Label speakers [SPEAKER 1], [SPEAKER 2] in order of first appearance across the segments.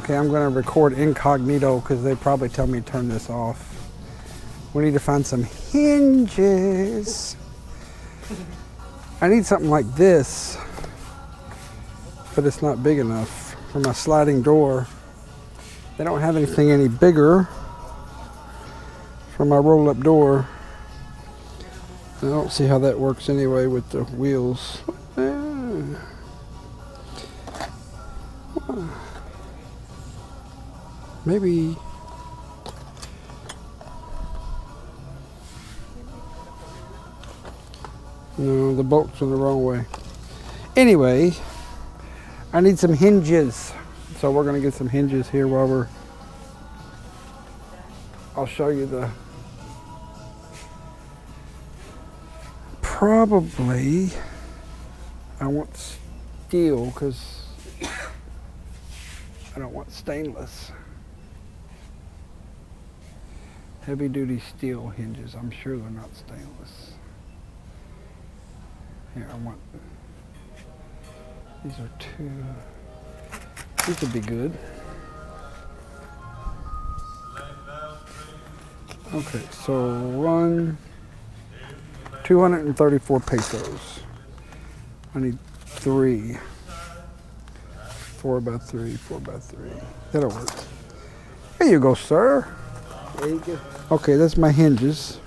[SPEAKER 1] Okay, I'm going to record incognito because they probably tell me to turn this off. We need to find some hinges. I need something like this, but it's not big enough for my sliding door. They don't have anything any bigger for my roll-up door. I don't see how that works anyway with the wheels. Maybe. No, the bolt's in the wrong way. Anyway, I need some hinges. So we're gonna get some hinges here while I'll show you the, probably, I want steel because I don't want stainless. Heavy duty steel hinges. I'm sure they're not stainless. Here, I want, these are two, these would be good. Okay, so 234 pesos. I need 3. 4 by 3, 4 by 3. That'll work. There you go, sir.
[SPEAKER 2] There you go.
[SPEAKER 1] Okay, that's my hinges.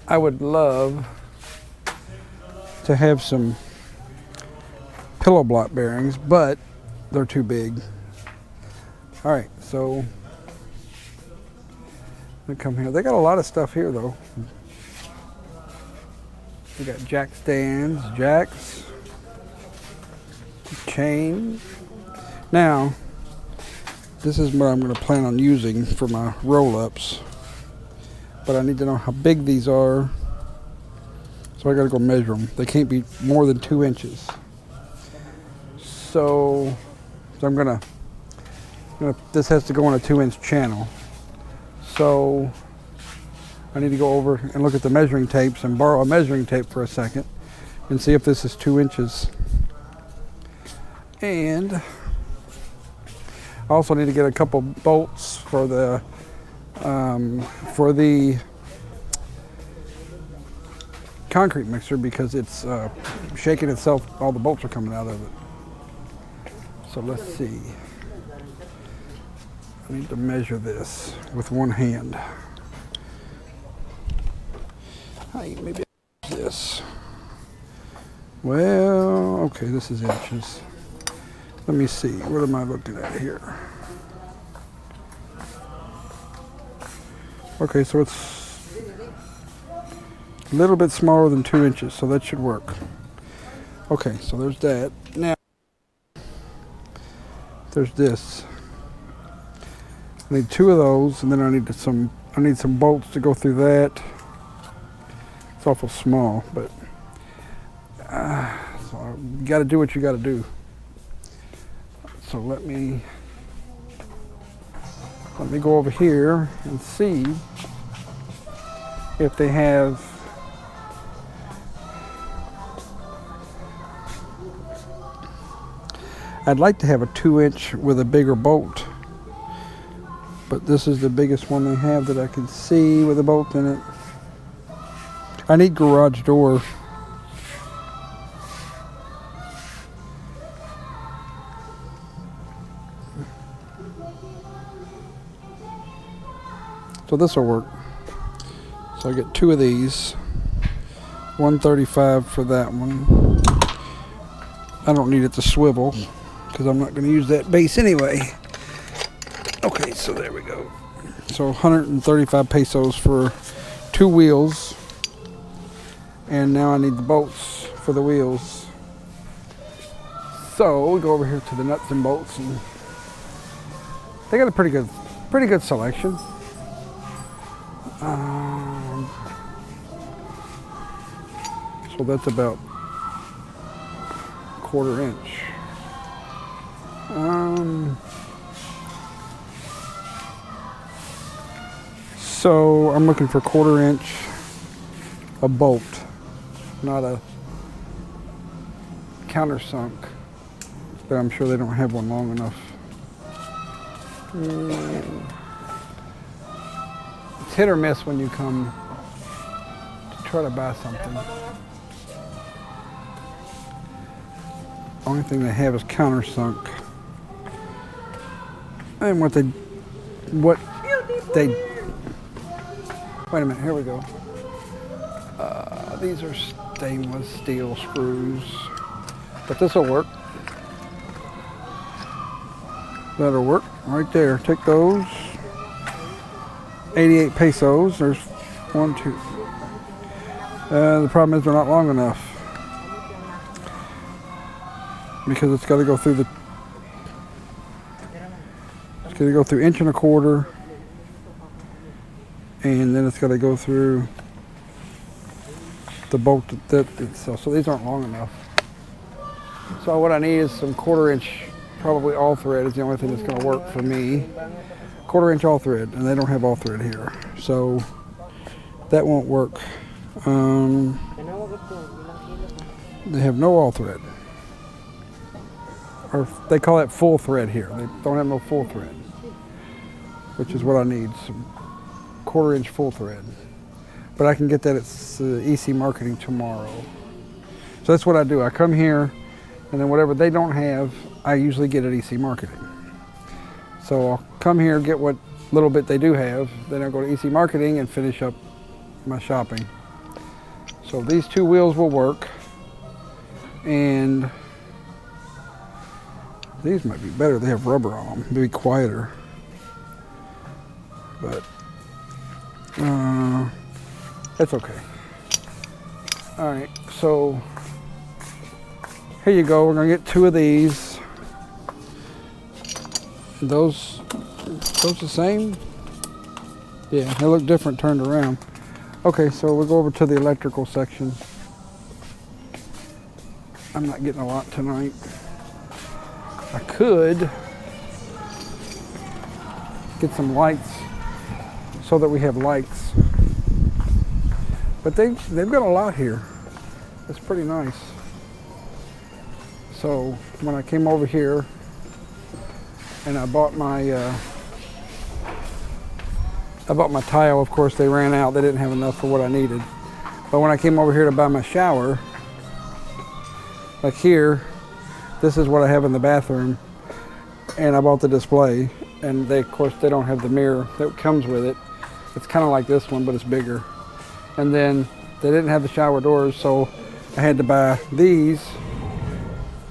[SPEAKER 1] I would love to have some pillow block bearings, but they're too big. All right, so they come here. They got a lot of stuff here, though. They got jack stands, jacks, chain. Now, this is what I'm going to plan on using for my roll-ups, but I need to know how big these are, so I got to go measure them. They can't be more than 2 inches. So I'm gonna, this has to go on a 2-inch channel. So I need to go over and look at the measuring tapes and borrow a measuring tape for a second and see if this is 2 inches. And I also need to get a couple bolts for the concrete mixer because it's shaking itself. All the bolts are coming out of it. So let's see. I need to measure this with one hand. Hey, maybe I'll use this. Well, okay, this is inches. Let me see. What am I looking at here? Okay, so it's a little bit smaller than 2 inches, so that should work. Okay, so there's that. Now, there's this. I need 2 of those, and then I need some bolts to go through that. It's awful small, but so you got to do what you got to do. So let me go over here and see if they have I'd like to have a 2-inch with a bigger bolt, but this is the biggest one they have that I can see with a bolt in it. I need garage door. So this will work. So I get 2 of these. 135 for that one. I don't need it to swivel because I'm not going to use that base anyway. Okay, so there we go. So 135 pesos for 2 wheels. And now I need the bolts for the wheels. So we go over here to the nuts and bolts, and they got a pretty good selection. So that's about 1/4 inch. So I'm looking for 1/4 inch a bolt, not a countersunk. but I'm sure they don't have one long enough. It's hit or miss when you come to try to buy something. Only thing they have is countersunk. And what they, wait a minute, here we go. These are stainless steel screws, but this will work. That'll work right there. Take those. 88 pesos. There's 1, 2. The problem is they're not long enough because it's got to go through the. It's got to go through 1 1/4 inches, and then it's got to go through the bolt itself. So these aren't long enough. So what I need is some 1/4 inch. Probably all thread is the only thing that's going to work for me. 1/4 inch all thread, and they don't have all thread here, so that won't work. They have no all thread, or they call it full thread here. They don't have no full thread, which is what I need, some 1/4 inch full thread. But I can get that at EC Marketing tomorrow. So that's what I do. I come here, and then whatever they don't have, I usually get at EC Marketing. So I'll come here, get what little bit they do have, then I'll go to EC Marketing and finish up my shopping. So these 2 wheels will work, and these might be better. They have rubber on them, maybe quieter. But that's okay. All right, so here you go. We're gonna get 2 of these. Those the same? Yeah, they look different turned around. Okay, so we'll go over to the electrical section. I'm not getting a lot tonight. I could get some lights so that we have lights. But they've got a lot here. It's pretty nice. So when I came over here and I bought my tile, of course they ran out. They didn't have enough for what I needed. But when I came over here to buy my shower, like here, this is what I have in the bathroom, and I bought the display, and of course they don't have the mirror that comes with it. It's kind of like this one, but it's bigger. And then they didn't have the shower doors, so I had to buy these.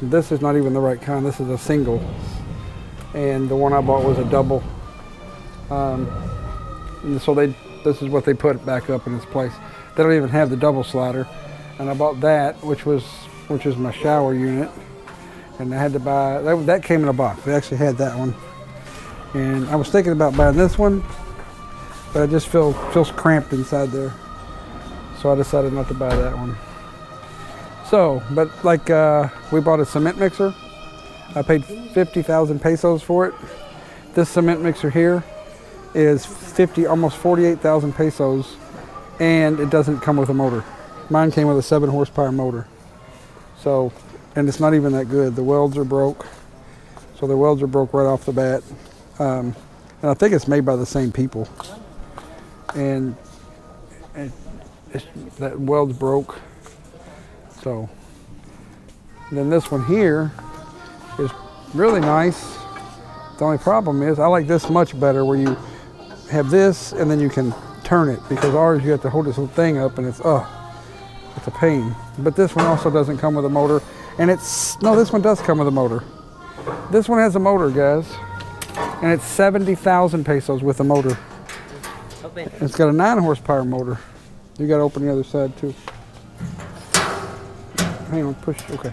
[SPEAKER 1] This is not even the right kind. This is a single, and the one I bought was a double. And so this is what they put back up in its place. They don't even have the double slider, and I bought that, which is my shower unit, and I had to buy that came in a box. They actually had that one, and I was thinking about buying this one, but I just feels cramped inside there, so I decided not to buy that one. So, but like we bought a cement mixer. I paid 50,000 pesos for it. This cement mixer here is almost 48,000 pesos, and it doesn't come with a motor. Mine came with a 7 horsepower motor. So, and it's not even that good. The welds are broke. So the welds are broke right off the bat. And I think it's made by the same people. And that weld's broke. So, then this one here is really nice. The only problem is I like this much better, where you have this and then you can turn it, because ours you have to hold this whole thing up, and it's a pain. But this one also doesn't come with a motor, and this one does come with a motor. This one has a motor, guys, and it's 70,000 pesos with a motor. Open. It's got a 9 horsepower motor. You got to open the other side too. Hang on, push. Okay.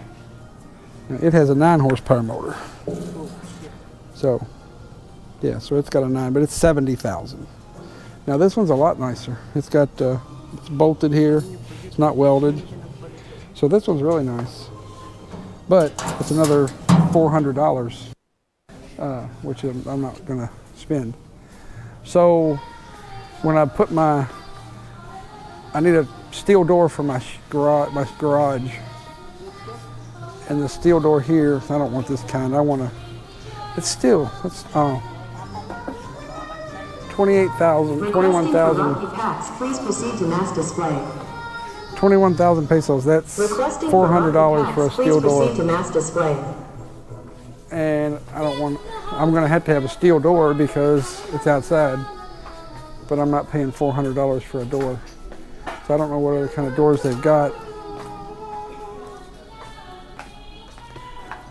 [SPEAKER 1] It has a 9 horsepower motor. So, yeah, so it's got a 9, but it's 70,000. Now this one's a lot nicer. It's got it's bolted here. It's not welded. So this one's really nice. But it's another $400, which I'm not gonna spend. So when I put I need a steel door for my garage. And the steel door here, I don't want this kind. I want to, it's steel. It's, 28,000, 21,000.
[SPEAKER 2] Please proceed to mass display.
[SPEAKER 1] 21,000 pesos. That's $400 for a steel door.
[SPEAKER 2] Please proceed to mass display.
[SPEAKER 1] And I don't want, I'm going to have a steel door because it's outside. But I'm not paying $400 for a door. So I don't know what other kind of doors they've got.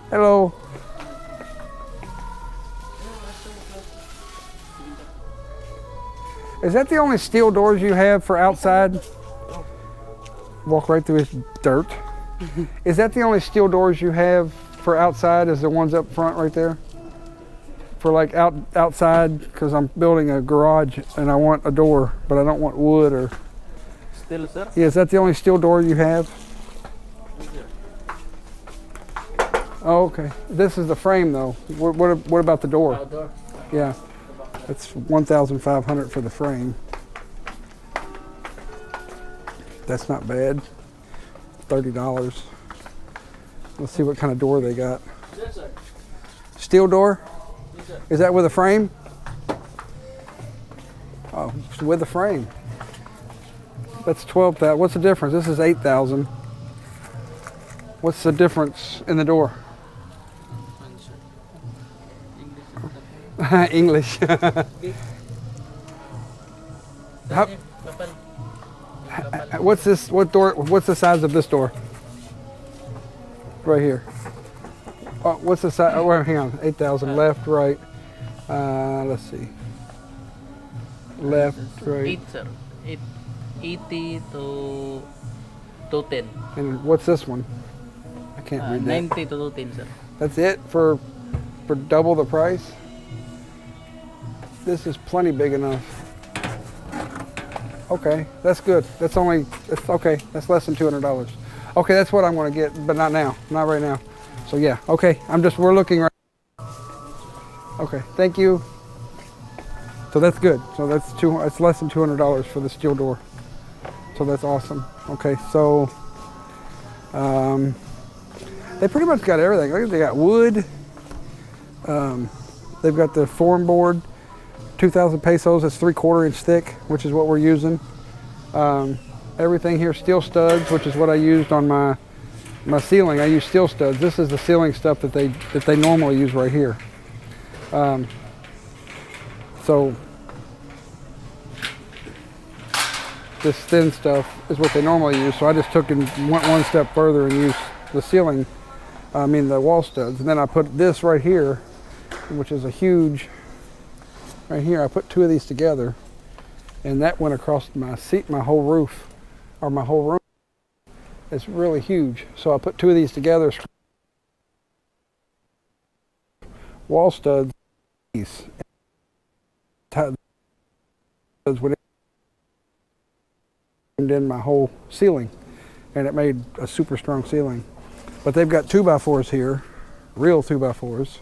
[SPEAKER 1] Hello. Is that the only steel doors you have for outside? Walk right through this dirt. Is that the only steel doors you have for outside? Is the ones up front right there? For like outside, because I'm building a garage and I want a door, but I don't want wood or.
[SPEAKER 3] Steel, sir?
[SPEAKER 1] Yeah, is that the only steel door you have? Oh, okay. This is the frame though. What about the door?
[SPEAKER 3] Outdoor.
[SPEAKER 1] Yeah. That's $1,500 for the frame. That's not bad. $30. Let's see what kind of door they got.
[SPEAKER 3] Yes, sir.
[SPEAKER 1] Steel door?
[SPEAKER 3] Yes, sir.
[SPEAKER 1] Is that with a frame? Oh, it's with a frame. That's 12,000. What's the difference? This is 8,000. What's the difference in the door? English. How, what's this? What door? What's the size of this door? Right here. Oh, what's the size? Oh, hang on. 8,000. Left, right. Let's see. Left, right.
[SPEAKER 3] 8, sir. 80 to 210.
[SPEAKER 1] And what's this one? I can't read that.
[SPEAKER 3] 90 to 210, sir.
[SPEAKER 1] That's it for double the price. This is plenty big enough. Okay, that's good. That's okay. That's less than $200. Okay, that's what I'm going to get, but not now, not right now. So yeah, okay. We're looking right. Okay, thank you. So that's good. So it's less than $200 for the steel door. So that's awesome. Okay, so they pretty much got everything. Look, they got wood. They've got the form board. 2,000 pesos, it's 3/4 inch thick, which is what we're using. Everything here, steel studs, which is what I used on my ceiling. I use steel studs. This is the ceiling stuff that they normally use right here. So this thin stuff is what they normally use. So I just took and went one step further and used the ceiling, the wall studs. And then I put this right here, which is a huge. Right here, I put 2 of these together, and that went across my whole roof, or my whole room. It's really huge. So I put 2 of these together, wall studs, and in my whole ceiling, and it made a super strong ceiling. But they've got 2x4s here, real 2x4s.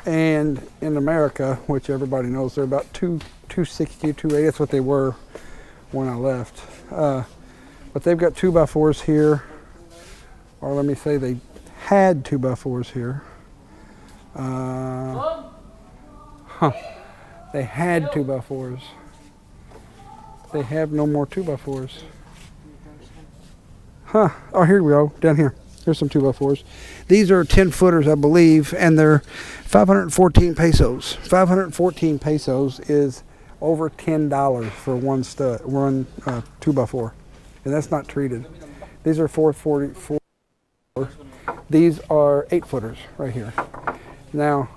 [SPEAKER 1] And in America, which everybody knows, they're about 260, 280. That's what they were when I left. But they've got 2x4s here, or let me say they had 2x4s here. They had 2x4s. They have no more 2x4s. Huh? Oh, here we go. Down here. Here's some 2x4s. These are 10 footers, I believe, and they're 514 pesos. 514 pesos is over $10 for one 2x4, and that's not treated. These are 444. These are 8 footers right here. Now,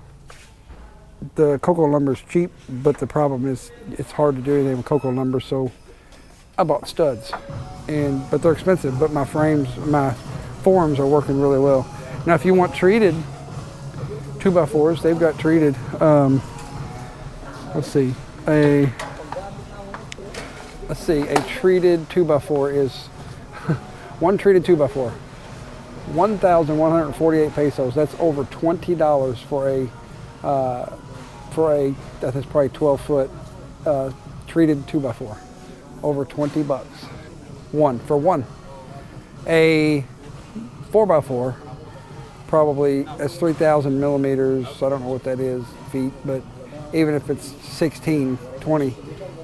[SPEAKER 1] the cocoa lumber is cheap, but the problem is it's hard to do anything with cocoa lumber, so I bought studs, but they're expensive. But my forms are working really well. Now, if you want treated 2x4s, they've got treated. Let's see, a treated 2x4 is one treated 2x4, 1,148 pesos. That's over $20 for a that is probably 12-foot treated 2x4. Over $20. One. A 4x4. Probably that's 3,000 millimeters. I don't know what that is feet, but even if it's 16, 20,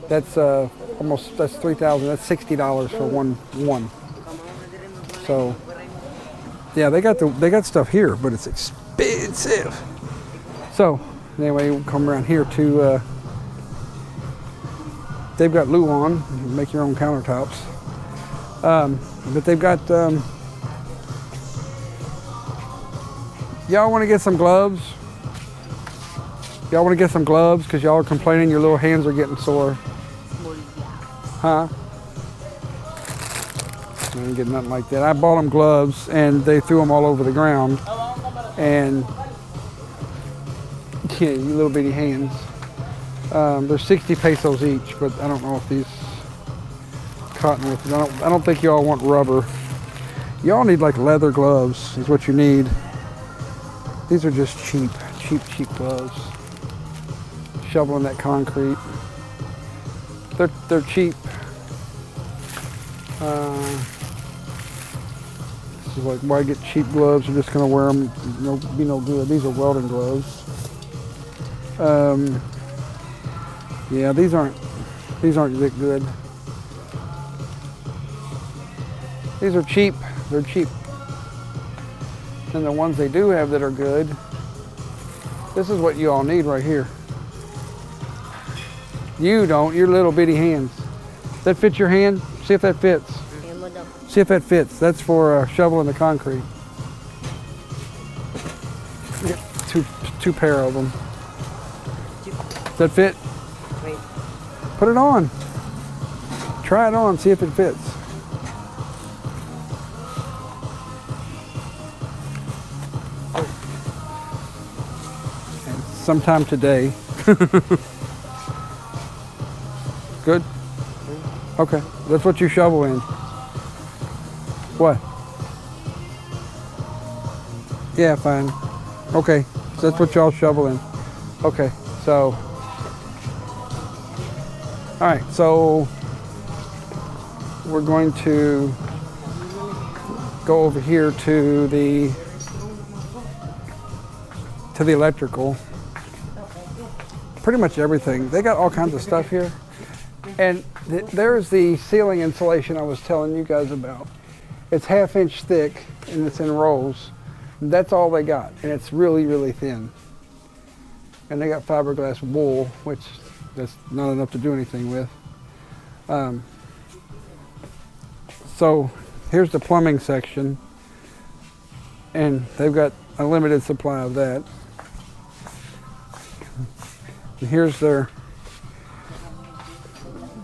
[SPEAKER 1] that's that's 3,000. That's $60 for one. So yeah, they got stuff here, but it's expensive. So anyway, we'll come around here to. They've got Luan. You can make your own countertops, but they've got. Y'all want to get some gloves? Y'all want to get some gloves because y'all are complaining your little hands are getting sore. Huh? I didn't get nothing like that. I bought them gloves and they threw them all over the ground. And yeah, you little bitty hands. They're 60 pesos each, but I don't know if these cotton with it. I don't think y'all want rubber. Y'all need like leather gloves is what you need. These are just cheap gloves. Shoveling that concrete. They're cheap. This is like why get cheap gloves. You're just gonna wear them. Be no good. These are welding gloves. Yeah, these aren't that good. These are cheap. They're cheap. And the ones they do have that are good, this is what you all need right here. You don't, your little bitty hands. Does that fit your hand? See if that fits. See if that fits. That's for shoveling the concrete. Get two pair of them. Does that fit? Put it on. Try it on, see if it fits. Sometime today. Good? Okay, that's what you shovel in. What? Yeah, fine. Okay, so that's what y'all shovel in. Okay, so. All right, so we're going to go over here to the electrical. Pretty much everything. They got all kinds of stuff here. And there's the ceiling insulation I was telling you guys about. It's 1/2 inch thick and it's in rolls. That's all they got. And it's really, really thin. And they got fiberglass wool, which that's not enough to do anything with. So here's the plumbing section. And they've got a limited supply of that. And here's their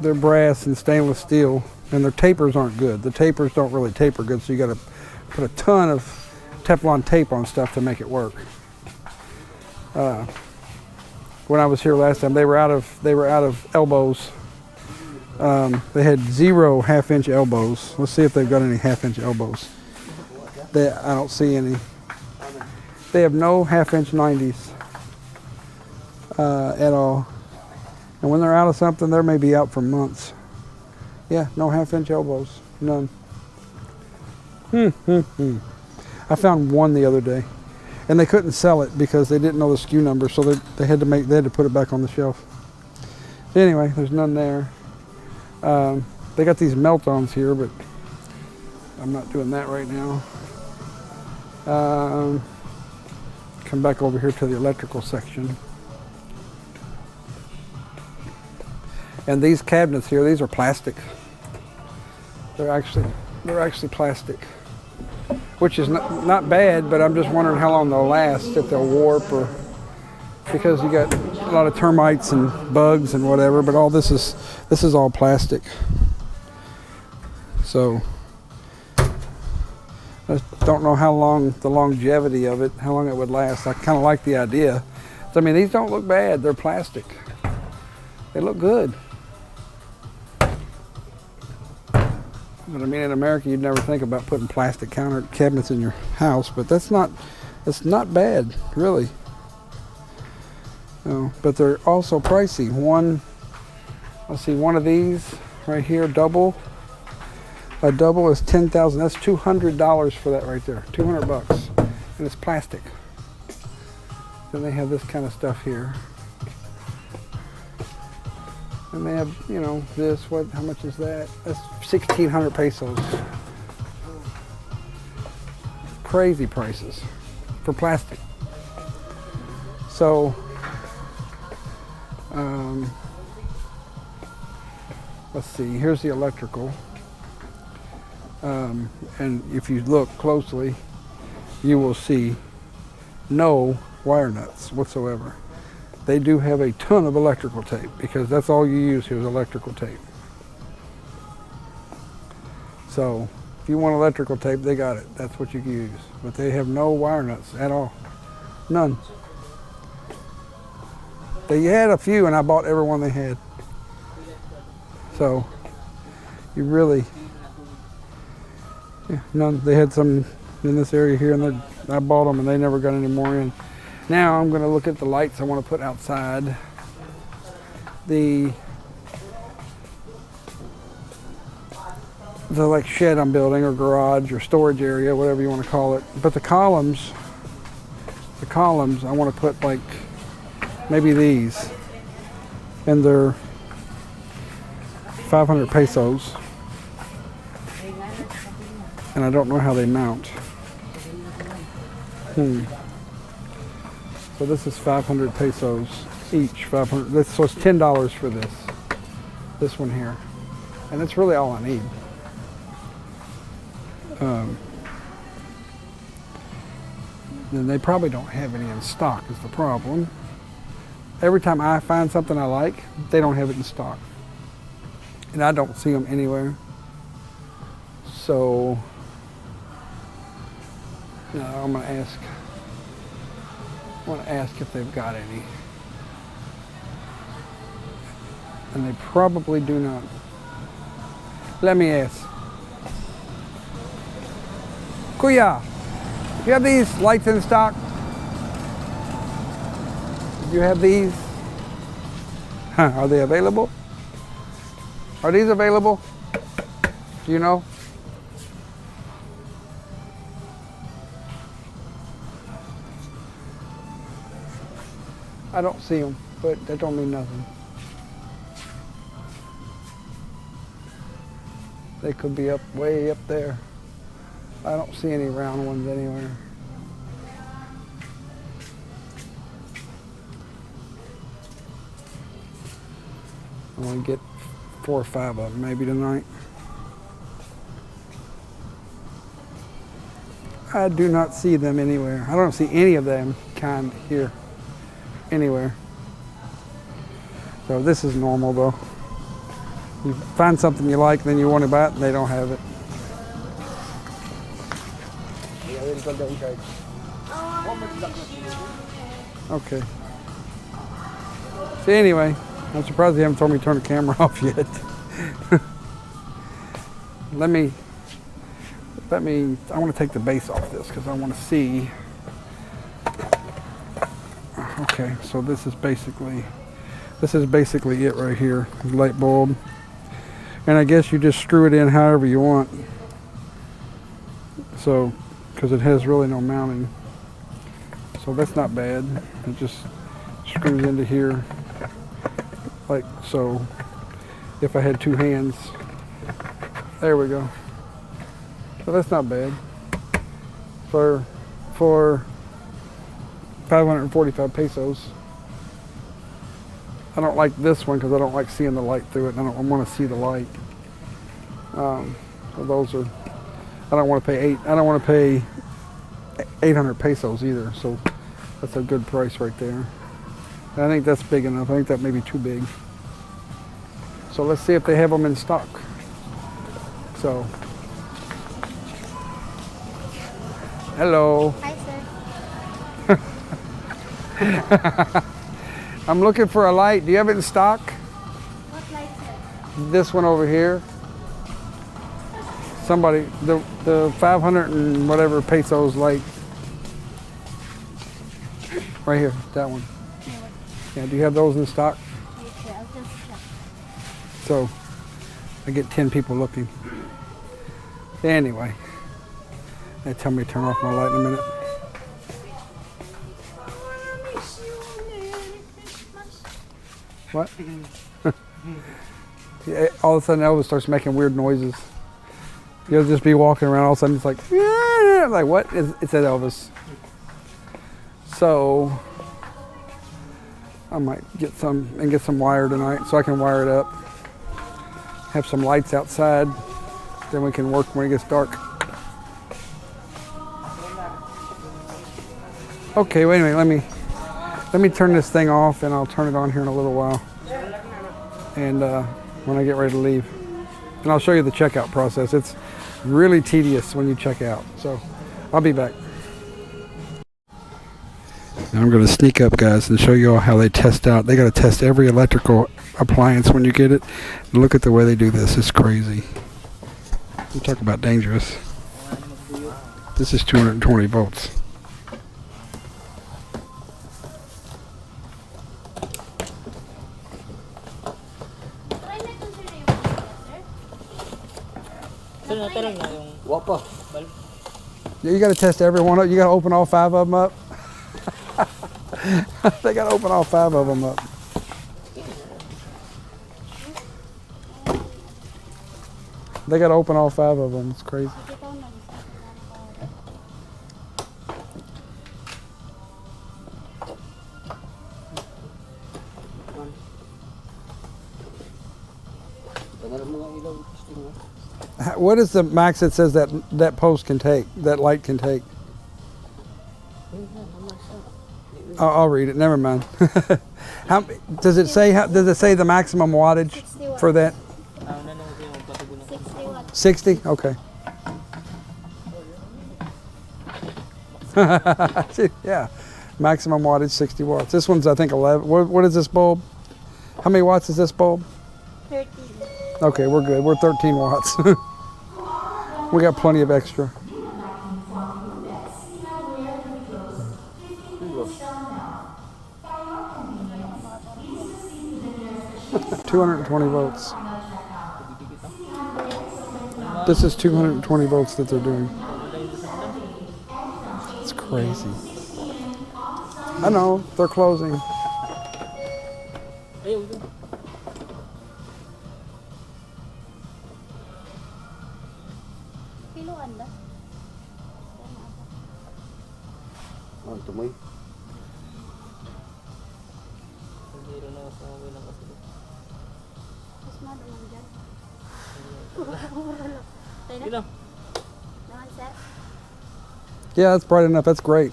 [SPEAKER 1] brass and stainless steel, and their tapers aren't good. The tapers don't really taper good, so you got to put a ton of Teflon tape on stuff to make it work. When I was here last time, they were out of elbows. They had 0 1/2 inch elbows. Let's see if they've got any 1/2 inch elbows. I don't see any. They have no 1/2 inch 90s. At all. And when they're out of something, they may be out for months. Yeah, no 1/2 inch elbows, none. I found one the other day, and they couldn't sell it because they didn't know the SKU number, so they had to put it back on the shelf. So anyway, there's none there. They got these melt-ons here, but I'm not doing that right now. Come back over here to the electrical section. And these cabinets here, these are plastic. They're actually plastic, which is not bad, but I'm just wondering how long they'll last, if they'll warp, or because you got a lot of termites and bugs and whatever. But all this is all plastic. So I don't know how long the longevity of it, how long it would last. I kind of like the idea. I mean, these don't look bad. They're plastic. They look good. But I mean, in America, you'd never think about putting plastic counter cabinets in your house, but that's not bad, really. No, but they're also pricey. One of these right here, double, A double is 10,000. That's $200 for that right there. 200 bucks, and it's plastic. Then they have this kind of stuff here, and they have, you know, this. What? How much is that? That's 1,600 pesos. Crazy prices for plastic. So, let's see. Here's the electrical. And if you look closely, you will see no wire nuts whatsoever. They do have a ton of electrical tape because that's all you use here is electrical tape. So if you want electrical tape, they got it. That's what you can use. But they have no wire nuts at all. None. They had a few and I bought every one they had. So you really, yeah, none. They had some in this area here, and I bought them and they never got any more in. Now I'm going to look at the lights I want to put outside the like shed I'm building, or garage, or storage area, whatever you want to call it. But the columns I want to put like maybe these, and they're 500 pesos, and I don't know how they mount. So this is 500 pesos each. 500. So it's $10 for this one here, and that's really all I need. Then they probably don't have any in stock is the problem. Every time I find something I like, they don't have it in stock, and I don't see them anywhere. So I'm going to ask. I want to ask if they've got any, and they probably do not. Let me ask. Kuya, do you have these lights in stock? Do you have these? Are they available? Are these available? Do you know? I don't see them, but that don't mean nothing. They could be up way up there. I don't see any round ones anywhere. I'm gonna get 4 or 5 of them maybe tonight. I do not see them anywhere. I don't see any of them kind here anywhere. So this is normal though. You find something you like, then you want to buy it, and they don't have it. Okay. See, anyway, I'm surprised they haven't told me to turn the camera off yet. I want to take the base off this because I want to see. Okay, so this is basically it right here, light bulb. And I guess you just screw it in however you want. So, because it has really no mounting. So that's not bad. It just screws into here like so. If I had 2 hands, there we go. So that's not bad for 545 pesos. I don't like this one because I don't like seeing the light through it, and I want to see the light. So those are. I don't want to pay 800 pesos either. So that's a good price right there. And I think that's big enough. I think that may be too big. So let's see if they have them in stock. So. Hello.
[SPEAKER 4] Hi, sir.
[SPEAKER 1] I'm looking for a light. Do you have it in stock?
[SPEAKER 4] What light, sir?
[SPEAKER 1] This one over here. Somebody, the 500 and whatever pesos light. Right here, that one. Yeah, do you have those in stock?
[SPEAKER 4] Yes, sir. I'll just check.
[SPEAKER 1] So I get 10 people looking. Anyway, they tell me to turn off my light in a minute. What? Yeah, all of a sudden Elvis starts making weird noises. You'll just be walking around, all of a sudden it's like, yeah, like what? It's that Elvis. So I might get some wire tonight so I can wire it up. Have some lights outside, then we can work when it gets dark. Okay, wait a minute, let me turn this thing off and I'll turn it on here in a little while. And when I get ready to leave. And I'll show you the checkout process. It's really tedious when you check out. So I'll be back. Now I'm going to sneak up, guys, and show you all how they test out. They got to test every electrical appliance when you get it. Look at the way they do this. It's crazy. You talk about dangerous. This is 220 volts. Yeah, you got to test every one of them. You got to open all 5 of them up. They got to open all 5 of them up. They got to open all 5 of them. It's crazy. What is the max it says that post can take, that light can take? I'll read it. Never mind. How does it say? Does it say the maximum wattage for that? 60. Okay. Yeah, maximum wattage 60 watts. This one's I think 11. What is this bulb? How many watts is this bulb?
[SPEAKER 4] 13.
[SPEAKER 1] Okay, we're good. We're 13 watts. We got plenty of extra. $220 volts. This is 220 volts that they're doing. It's crazy. I know, they're closing. Yeah, that's bright enough. That's great.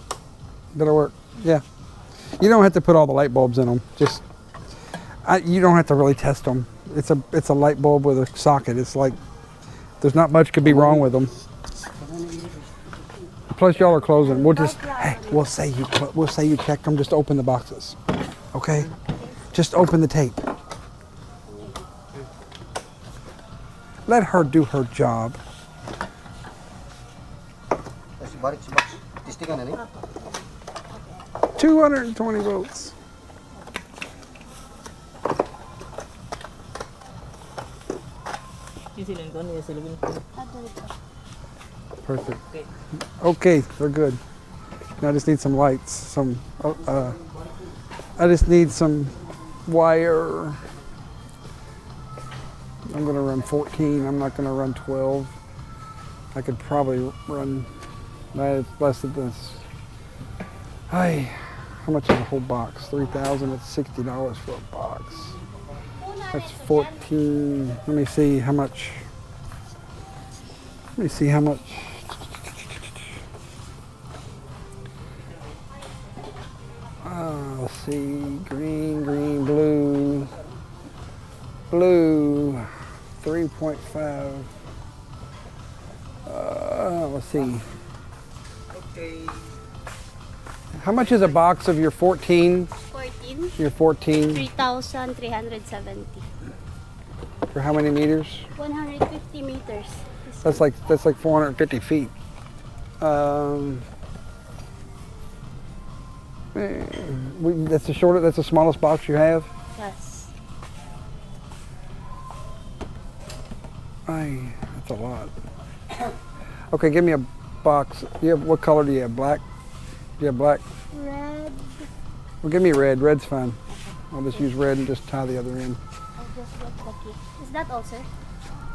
[SPEAKER 1] That'll work. Yeah. You don't have to put all the light bulbs in them. Just, you don't have to really test them. It's a light bulb with a socket. It's like, there's not much could be wrong with them. Plus, y'all are closing. We'll just, hey, we'll say you checked them. Just open the boxes, okay? Just open the tape. Let her do her job. 220 volts. Perfect. Okay, they're good. Now I just need some lights. I just need some wire. I'm gonna run 14. I'm not gonna run 12. I could probably run less of this. Hi. How much is a whole box? 3,000. It's $60 for a box. That's 14. Let me see how much. Let's see. Green, blue. 3.5. Let's see.
[SPEAKER 4] Okay.
[SPEAKER 1] How much is a box of your 14?
[SPEAKER 4] 14.
[SPEAKER 1] Your 14.
[SPEAKER 4] 3,370.
[SPEAKER 1] For how many meters?
[SPEAKER 4] 150 meters.
[SPEAKER 1] That's like 450 feet. That's the smallest box you have?
[SPEAKER 4] Yes.
[SPEAKER 1] That's a lot. Okay, give me a box. What color do you have? Black? Do you have black?
[SPEAKER 4] Red.
[SPEAKER 1] Well, give me red. Red's fine. I'll just use red and just tie the other end.
[SPEAKER 4] I'll just get the key. Is that all, sir?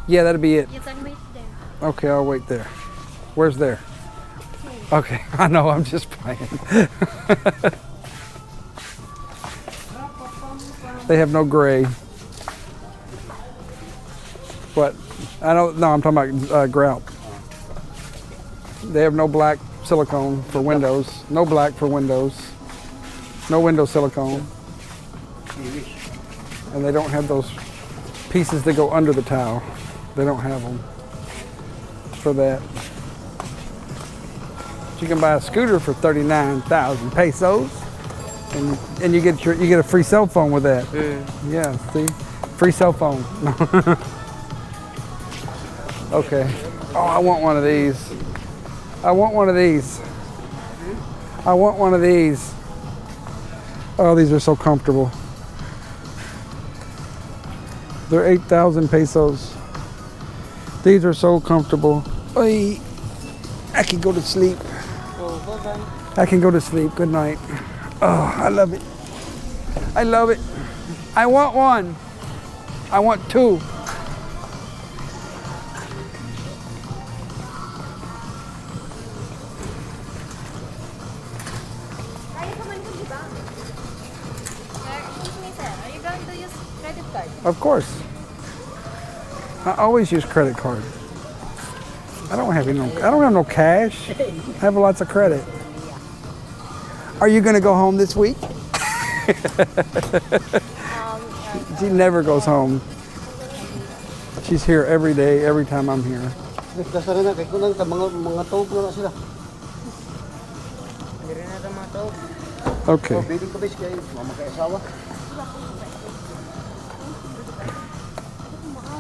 [SPEAKER 1] Yeah, that'll be it.
[SPEAKER 4] You can wait there.
[SPEAKER 1] Okay, I'll wait there. Where's there? Okay, I know, I'm just playing. They have no gray. What? I don't know, I'm talking about grout. They have no black silicone for windows. No black for windows. No window silicone. And they don't have those pieces that go under the tile. They don't have them for that. You can buy a scooter for 39,000 pesos, and you get a free cell phone with that. Yeah, see, free cell phone. Okay. Oh, I want one of these. I want one of these. I want one of these. Oh, these are so comfortable. They're 8,000 pesos. These are so comfortable. Oy, I can go to sleep. I can go to sleep. Good night. Oh, I love it. I love it. I want one. I want two.
[SPEAKER 5] Excuse me, sir. Are you going to use credit card?
[SPEAKER 1] Of course. I always use credit card. I don't have no cash. I have lots of credit. Are you gonna go home this week? She never goes home. She's here every day, every time I'm here. Okay.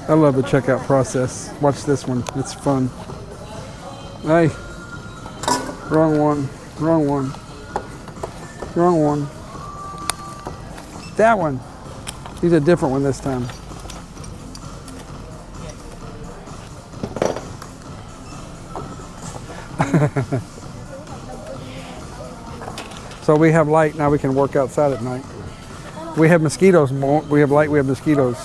[SPEAKER 1] I love the checkout process. Watch this one. It's fun. Hey. Wrong one. Wrong one. Wrong one. That one. He's a different one this time. So we have light, now we can work outside at night. We have mosquitoes. We have light, we have mosquitoes.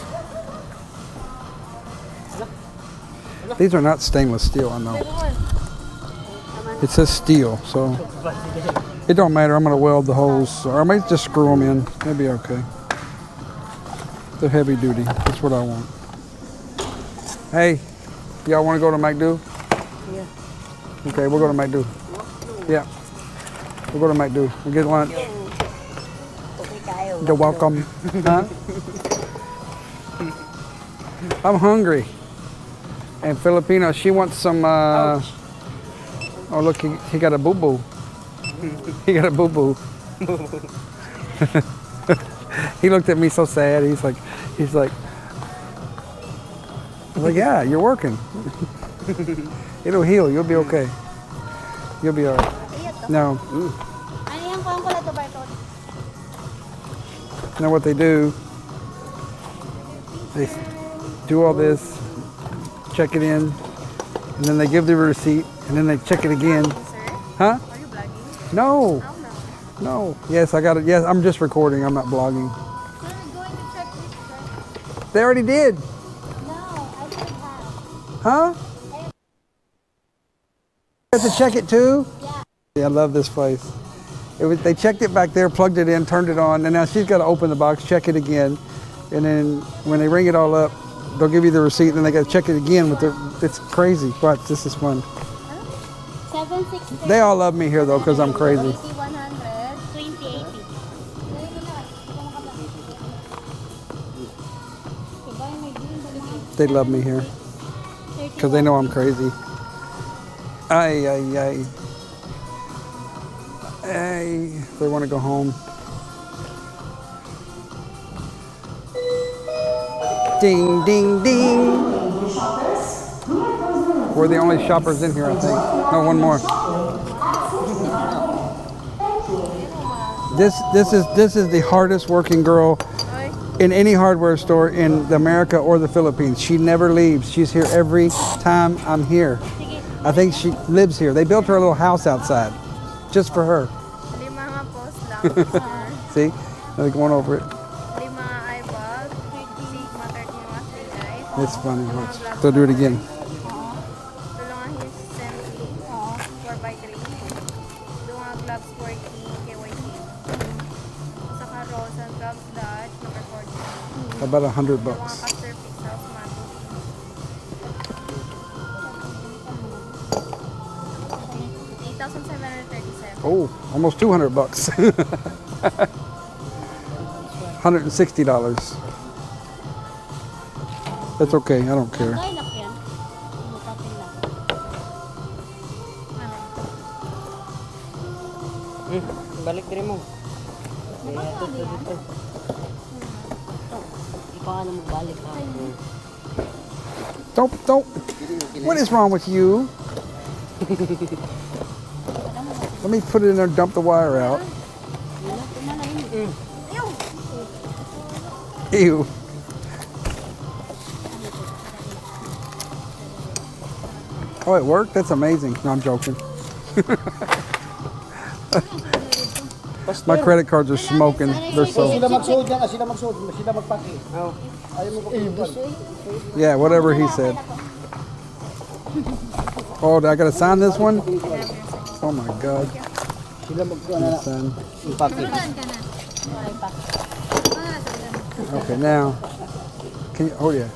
[SPEAKER 1] These are not stainless steel, I know. It says steel, so it don't matter. I'm gonna weld the holes, or I might just screw them in. That'd be okay. They're heavy duty. That's what I want. Hey, y'all want to go to McDo? Yeah. Okay, we'll go to McDo. Yeah. We'll go to McDo. We'll get lunch. You're welcome. Huh? I'm hungry. And Filipino, she wants some. Oh look, he got a boo boo. He got a boo boo. He looked at me so sad. He's like, I'm like, yeah, you're working. It'll heal. You'll be okay. You'll be all right. No. You know what they do? They do all this, check it in, and then they give the receipt, and then they check it again. Huh?
[SPEAKER 5] Are you vlogging?
[SPEAKER 1] No.
[SPEAKER 5] Oh,
[SPEAKER 1] No.
[SPEAKER 5] no.
[SPEAKER 1] Yes, I got it. Yes, I'm just recording. I'm not blogging.
[SPEAKER 5] Sir, going to check this, sir.
[SPEAKER 1] They already did.
[SPEAKER 4] No, I should have.
[SPEAKER 1] Huh? You have to check it too? Yeah, I love this place. They checked it back there, plugged it in, turned it on, and now she's got to open the box, check it again, and then when they ring it all up, they'll give you the receipt, and then they got to check it again with their. It's crazy. Watch, this is fun.
[SPEAKER 4] 760.
[SPEAKER 1] They all love me here though, because I'm crazy.
[SPEAKER 4] 100, 2080.
[SPEAKER 1] They love me here, because they know I'm crazy. Ay, ay, ay. Hey, they want to go home. Ding, ding, ding. We're the only shoppers in here, I think. No, one more. This is the hardest working girl in any hardware store in America or the Philippines. She never leaves. She's here every time I'm here.
[SPEAKER 4] Sige,
[SPEAKER 1] I think she lives here. They built her a little house outside, just for her.
[SPEAKER 5] Lima nga post lang, sir.
[SPEAKER 1] See, they're going over it.
[SPEAKER 5] Lima eyeball, Sigma 13 watt light.
[SPEAKER 1] It's funny. Watch. They'll do it again.
[SPEAKER 5] Tulungan his Senti 4x3. Tulungan gloves 4K KYC. Saka rolls and gloves Dutch number 14.
[SPEAKER 1] About $100.
[SPEAKER 5] Tulungan caster pixels matte. 8,737.
[SPEAKER 1] Oh, almost $200. $160. That's okay. I don't care.
[SPEAKER 4] Lilac yan. Butatin lang.
[SPEAKER 6] Balik din mo. Ikaw ka na magbalik ha.
[SPEAKER 1] Don't. What is wrong with you? Let me put it in there and dump the wire out. Ew. Oh, it worked? That's amazing. No, I'm joking. My credit cards are smoking. They're so...
[SPEAKER 7] Sila magsuot yan, sila magsuot, sila magpaki. Ayaw mo kapilipan.
[SPEAKER 1] Yeah, whatever he said. Oh, I gotta sign this one? Oh my God.
[SPEAKER 7] Sila magsuot.
[SPEAKER 1] Sign.
[SPEAKER 7] Paki.
[SPEAKER 1] Okay, now, can you, oh yeah.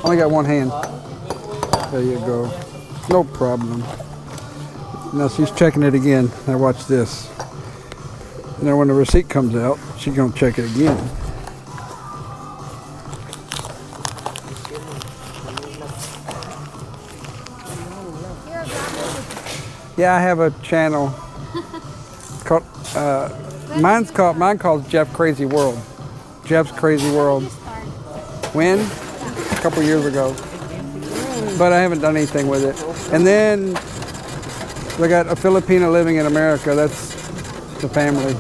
[SPEAKER 1] Only got one hand. There you go. No problem. Now she's checking it again. Now watch this. Now when the receipt comes out, she's gonna check it again. Yeah, I have a channel called, mine called Jeff Crazy World. Jeff's Crazy World. When? A couple years ago. But I haven't done anything with it. And then I got a Filipino living in America. That's the family.